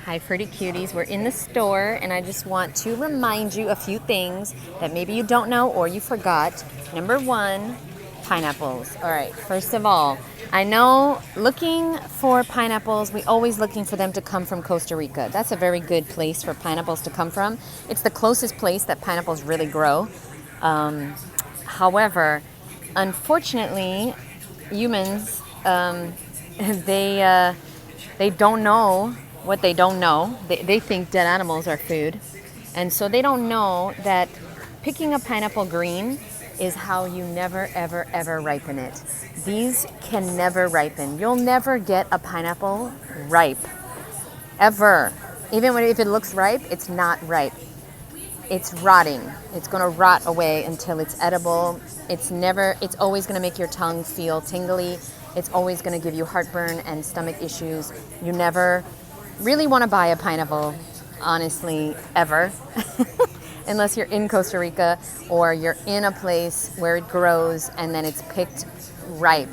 Hi, Fruity Cuties. We're in the store, and I just want to remind you a few things that maybe you don't know or you forgot. Number one, pineapples. All right, first of all, I know looking for pineapples, we always looking for them to come from Costa Rica. That's a very good place for pineapples to come from. It's the closest place that pineapples really grow. However, unfortunately, humans, they don't know what they don't know. They think dead animals are food. And so they don't know that picking a pineapple green is how you never, ever, ever ripen it. These can never ripen. You'll never get a pineapple ripe, ever. Even if it looks ripe, it's not ripe. It's rotting. It's going to rot away until it's edible. It's always going to make your tongue feel tingly. It's always going to give you heartburn and stomach issues. You never really want to buy a pineapple, honestly, ever. Unless you're in Costa Rica or you're in a place where it grows and then it's picked ripe.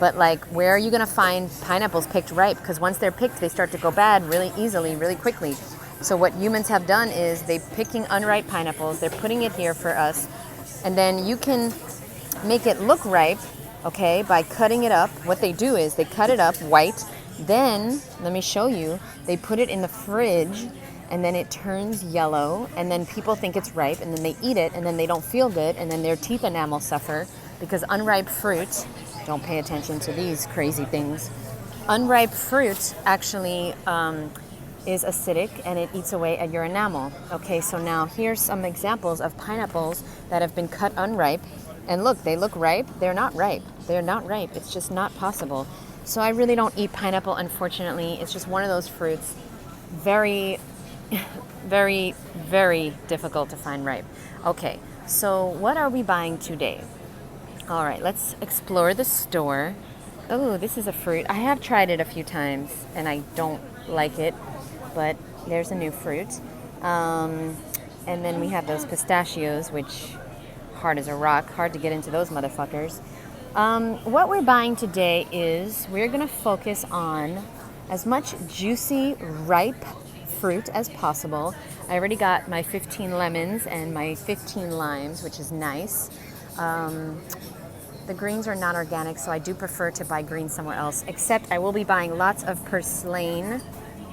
But like, where are you going to find pineapples picked ripe? Because once they're picked, they start to go bad really easily, really quickly. So what humans have done is they're picking unripe pineapples, they're putting it here for us, and then you can make it look ripe, okay, by cutting it up. What they do is they cut it up white, then, let me show you, they put it in the fridge, and then it turns yellow, and then people think it's ripe, and then they eat it, and then they don't feel good, and then their teeth enamel suffer, because unripe fruit, don't pay attention to these crazy things, unripe fruit actually is acidic, and it eats away at your enamel. Okay, so now here's some examples of pineapples that have been cut unripe, and look, they look ripe, they're not ripe. They're not ripe, it's just not possible. So I really don't eat pineapple, unfortunately. It's just one of those fruits, very, very, very difficult to find ripe. Okay, so what are we buying today? All right, let's explore the store. Oh, this is a fruit. I have tried it a few times, and I don't like it, but there's a new fruit. And then we have those pistachios, which hard as a rock, hard to get into those motherfuckers. What we're buying today is we're going to focus on as much juicy, ripe fruit as possible. I already got my 15 lemons and my 15 limes, which is nice. The greens are not organic, so I do prefer to buy greens somewhere else, except I will be buying lots of purslane.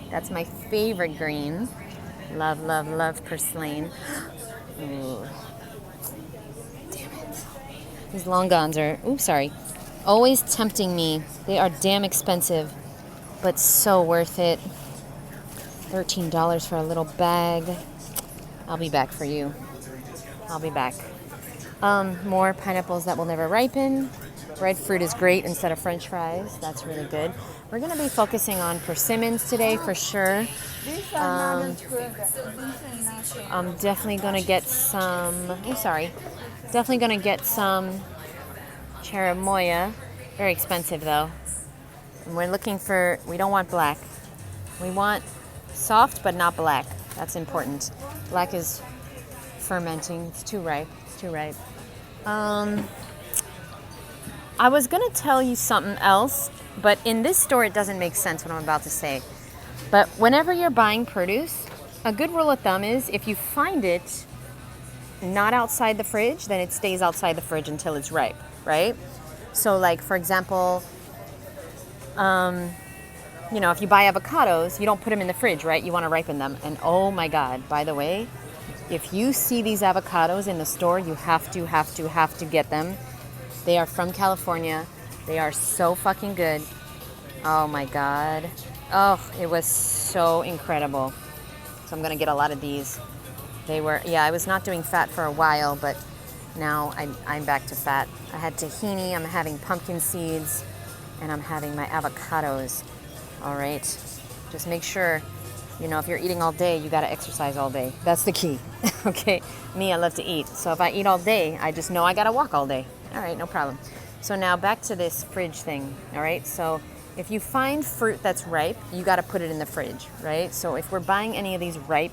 That's my favorite green. Love, love, love purslane. Ooh. These long gons are, always tempting me. They are damn expensive, but so worth it. $13 for a little bag. I'll be back for you. I'll be back. More pineapples that will never ripen. Red fruit is great instead of French fries. That's really good. We're going to be focusing on persimmons today for sure. I'm definitely going to get some, definitely going to get some cherimoya. Very expensive though. And we don't want black. We want soft but not black. That's important. Black is fermenting. It's too ripe. I was going to tell you something else, but in this store it doesn't make sense what I'm about to say. But whenever you're buying produce, a good rule of thumb is if you find it not outside the fridge, then it stays outside the fridge until it's ripe, right? So like, for example, if you buy avocados, you don't put them in the fridge, right? You want to ripen them. And oh my God, by the way, if you see these avocados in the store, you have to get them. They are from California. They are so fucking good. Oh my God. Oh, it was so incredible. So I'm going to get a lot of these. I was not doing fat for a while, but now I'm back to fat. I had tahini, I'm having pumpkin seeds, and I'm having my avocados. All right. Just make sure, if you're eating all day, you got to exercise all day. That's the key. Okay. Me, I love to eat. So if I eat all day, I just know I got to walk all day. All right, no problem. So now back to this fridge thing. All right. So if you find fruit that's ripe, you got to put it in the fridge, right? So if we're buying any of these ripe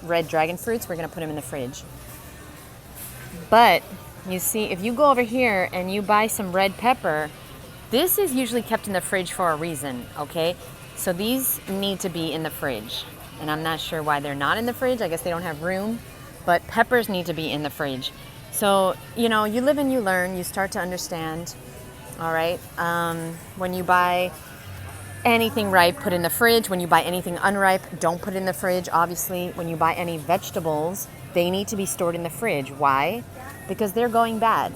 red dragon fruits, we're going to put them in the fridge. But you see, if you go over here and you buy some red pepper, this is usually kept in the fridge for a reason, okay? So these need to be in the fridge. And I'm not sure why they're not in the fridge. I guess they don't have room. But peppers need to be in the fridge. So, you live and you learn. You start to understand. All right. When you buy anything ripe, put in the fridge. When you buy anything unripe, don't put in the fridge. Obviously, when you buy any vegetables, they need to be stored in the fridge. Why? Because they're going bad.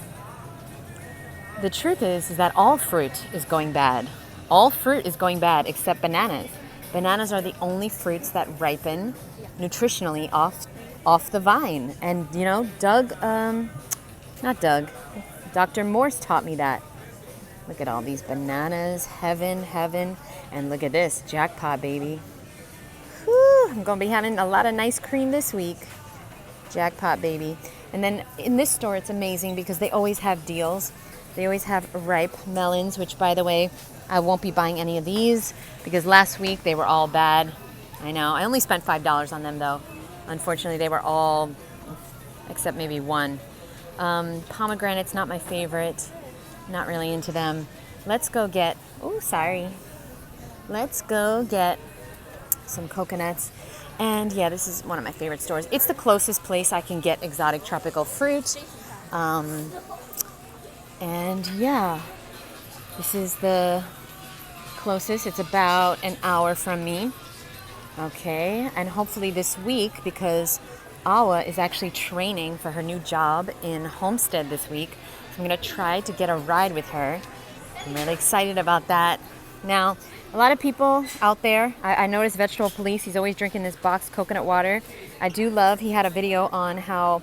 The truth is that all fruit is going bad. All fruit is going bad except bananas. Bananas are the only fruits that ripen nutritionally off the vine. And, Dr. Morse taught me that. Look at all these bananas, heaven. And look at this, jackpot, baby. Whew, I'm going to be having a lot of nice cream this week. Jackpot, baby. And then in this store, it's amazing because they always have deals. They always have ripe melons, which, by the way, I won't be buying any of these because last week they were all bad. I know. I only spent $5 on them, though. Unfortunately, they were all, except maybe one. Pomegranate's not my favorite. Not really into them. Let's go get some coconuts. And yeah, this is one of my favorite stores. It's the closest place I can get exotic tropical fruit. And yeah, this is the closest. It's about an hour from me. Okay, and hopefully this week, because Awa is actually training for her new job in Homestead this week, so I'm going to try to get a ride with her. I'm really excited about that. Now, a lot of people out there, I noticed Vegetable Police, he's always drinking this boxed coconut water. I do love, he had a video on how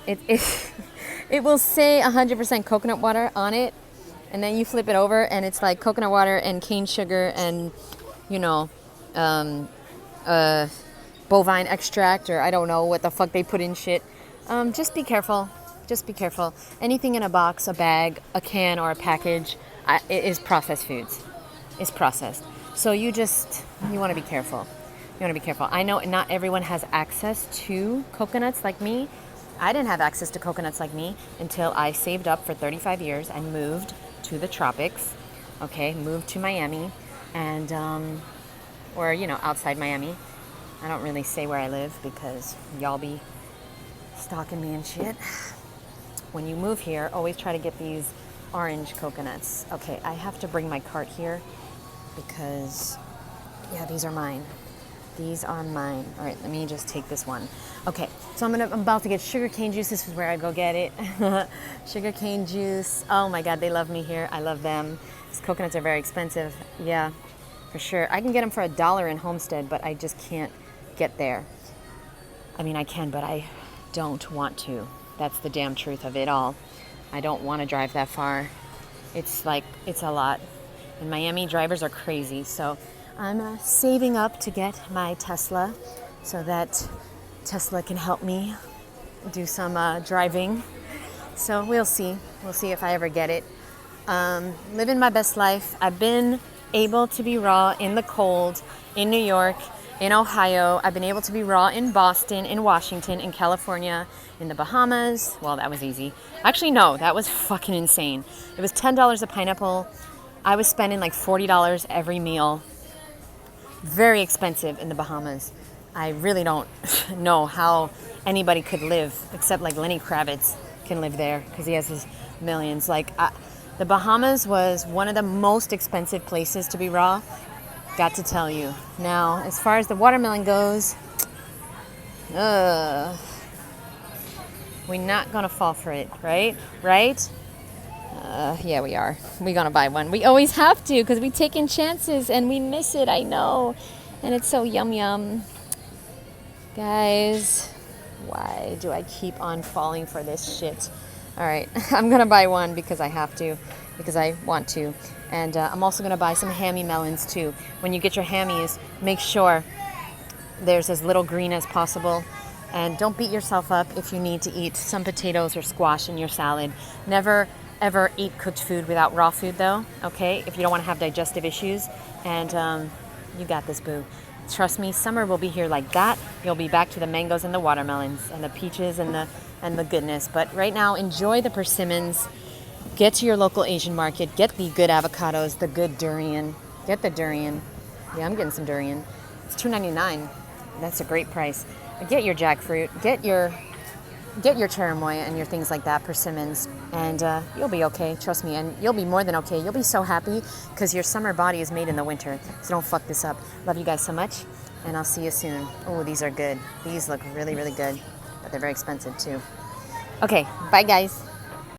it will say 100% coconut water on it, and then you flip it over and it's like coconut water and cane sugar and, bovine extract, or I don't know what the fuck they put in shit. Just be careful. Just be careful. Anything in a box, a bag, a can, or a package it is processed foods. It's processed. So you want to be careful. You want to be careful. I know not everyone has access to coconuts like me. I didn't have access to coconuts like me until I saved up for 35 years and moved to the tropics. Okay, moved to Miami and, outside Miami. I don't really say where I live because y'all be stalking me and shit. When you move here, always try to get these orange coconuts. Okay, I have to bring my cart here because, yeah, these are mine. These are mine. All right, let me just take this one. Okay, so I'm about to get sugarcane juice. This is where I go get it. Sugarcane juice. Oh my God, they love me here. I love them. These coconuts are very expensive. Yeah, for sure. I can get them for $1 in Homestead, but I just can't get there. I mean, I can, but I don't want to. That's the damn truth of it all. I don't want to drive that far. It's a lot. In Miami, drivers are crazy. So I'm saving up to get my Tesla so that Tesla can help me do some driving. So we'll see. We'll see if I ever get it. Living my best life. I've been able to be raw in the cold in New York, in Ohio. I've been able to be raw in Boston, in Washington, in California, in the Bahamas. Well, that was easy. Actually, no, that was fucking insane. It was $10 a pineapple. I was spending like $40 every meal. Very expensive in the Bahamas. I really don't know how anybody could live, except like Lenny Kravitz can live there because he has his millions. The Bahamas was one of the most expensive places to be raw. Got to tell you. Now, as far as the watermelon goes, we're not gonna fall for it, right? Right? Yeah, we are. We're gonna buy one. We always have to because we taking chances and we miss it. I know, and it's so yum. Guys, why do I keep on falling for this shit? All right, I'm gonna buy one because I have to, because I want to. And I'm also gonna buy some hammy melons too. When you get your hammies, make sure there's as little green as possible. And don't beat yourself up if you need to eat some potatoes or squash in your salad. Never, ever eat cooked food without raw food though, okay? If you don't wanna have digestive issues. And you got this, boo. Trust me, summer will be here like that. You'll be back to the mangoes and the watermelons and the peaches and the goodness. But right now, enjoy the persimmons. Get to your local Asian market. Get the good avocados, the good durian. Get the durian. Yeah, I'm getting some durian. It's $2.99. That's a great price. Get your jackfruit. Get your cherimoya and your things like that, persimmons, and you'll be okay. Trust me, and you'll be more than okay. You'll be so happy because your summer body is made in the winter. So don't fuck this up. Love you guys so much, and I'll see you soon. Oh, these are good. These look really, really good, but they're very expensive too. Okay, bye guys.